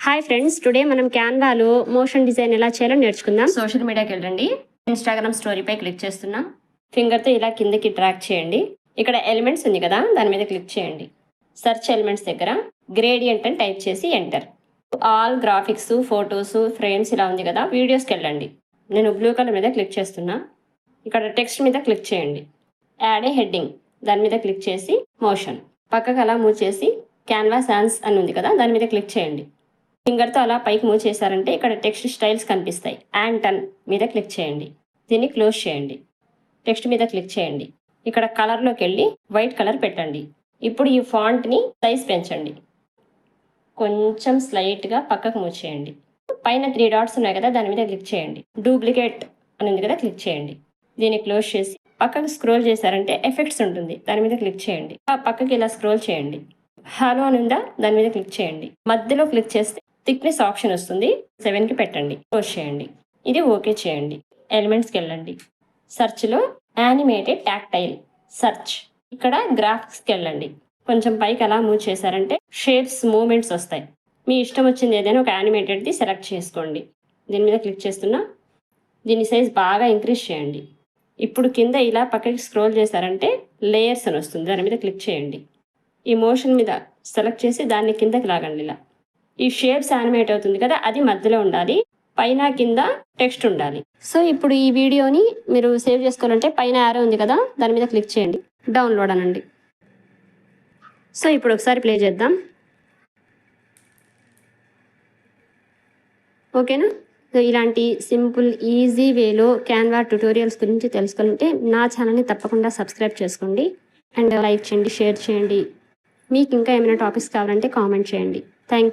Hi friends, today మనం క్యాన్వాలో motion design ఎలా చేయాలో నేర్చుకుందాం. సోషల్ మీడియాకి వెళ్ళండి. ఇన్స్టాగ్రామ్ స్టోరీపై క్లిక్ చేస్తున్నా. ఫింగర్తో ఇలా కిందకి ట్రాక్ చేయండి. ఇక్కడ ఎలిమెంట్స్ ఉంది కదా, దాని మీద క్లిక్ చేయండి. సెర్చ్ ఎలిమెంట్స్ దగ్గర గ్రేడియంట్ అని టైప్ చేసి enter. All graphics, photos, frames ఇలా ఉంది కదా, వీడియోస్కి వెళ్ళండి. నేను బ్లూ కలర్ మీద క్లిక్ చేస్తున్నా. ఇక్కడ టెక్స్ట్ మీద క్లిక్ చేయండి. యాడ్ ఏ హెడ్డింగ్, దాని మీద క్లిక్ చేసి మోషన్ పక్కకు అలా మూవ్ చేసి క్యాన్వాస్ యాన్స్ అని ఉంది కదా, దాని మీద క్లిక్ చేయండి. ఫింగర్తో అలా పైకి మూవ్ చేశారంటే ఇక్కడ టెక్స్ట్ స్టైల్స్ కనిపిస్తాయి. అండ్ టన్ మీద క్లిక్ చేయండి. దీన్ని క్లోజ్ చేయండి. టెక్స్ట్ మీద క్లిక్ చేయండి. ఇక్కడ కలర్లోకి వెళ్ళి వైట్ కలర్ పెట్టండి. ఇప్పుడు ఈ ఫాంట్ని సైజ్ పెంచండి. కొంచెం స్లైట్గా పక్కకు మూవ్ చేయండి. పైన 3 డాట్స్ ఉన్నాయి కదా, దాని మీద క్లిక్ చేయండి. డూప్లికేట్ అని ఉంది కదా, క్లిక్ చేయండి. దీన్ని క్లోజ్ చేసి పక్కకు స్క్రోల్ చేశారంటే ఎఫెక్ట్స్ ఉంటుంది, దాని మీద క్లిక్ చేయండి. ఆ పక్కకి ఇలా స్క్రోల్ చేయండి. హలో అని ఉందా, దాని మీద క్లిక్ చేయండి. మధ్యలో క్లిక్ చేస్తే థిక్నెస్ ఆప్షన్ వస్తుంది, 7కి పెట్టండి. క్లోజ్ చేయండి. ఇది ఓకే చేయండి. ఎలిమెంట్స్కి వెళ్ళండి. సెర్చ్లో యానిమేటెడ్ టాక్టైల్ సెర్చ్, ఇక్కడ గ్రాఫిక్స్కి వెళ్ళండి. కొంచెం పైకి అలా మూవ్ చేశారంటే షేప్స్ మూమెంట్స్ వస్తాయి. మీ ఇష్టం వచ్చింది ఏదైనా ఒక యానిమేటెడ్ది సెలెక్ట్ చేసుకోండి. దీని మీద క్లిక్ చేస్తున్నా. దీని సైజ్ బాగా ఇంక్రీజ్ చేయండి. ఇప్పుడు కింద ఇలా పక్కకి స్క్రోల్ చేశారంటే లేయర్స్ అని వస్తుంది, దాని మీద క్లిక్ చేయండి. ఈ మోషన్ మీద సెలెక్ట్ చేసి దాన్ని కిందకి లాగండి. ఇలా ఈ షేప్స్ యానిమేట్ అవుతుంది కదా, అది మధ్యలో ఉండాలి. పైన కింద టెక్స్ట్ ఉండాలి. సో ఇప్పుడు ఈ వీడియోని మీరు సేవ్ చేసుకోవాలంటే పైన యారో ఉంది కదా, దాని మీద క్లిక్ చేయండి. డౌన్లోడ్ అనండి. సో ఇప్పుడు ఒకసారి ప్లే చేద్దాం. ఓకేనా? సో ఇలాంటి సింపుల్ ఈజీ వేలో క్యాన్వా ట్యుటోరియల్స్ గురించి తెలుసుకోవాలంటే నా ఛానల్ని తప్పకుండా సబ్స్క్రైబ్ చేసుకోండి. అండ్ లైక్ చేయండి, షేర్ చేయండి. మీకు ఇంకా ఏమైనా టాపిక్స్ కావాలంటే కామెంట్ చేయండి. Thank you.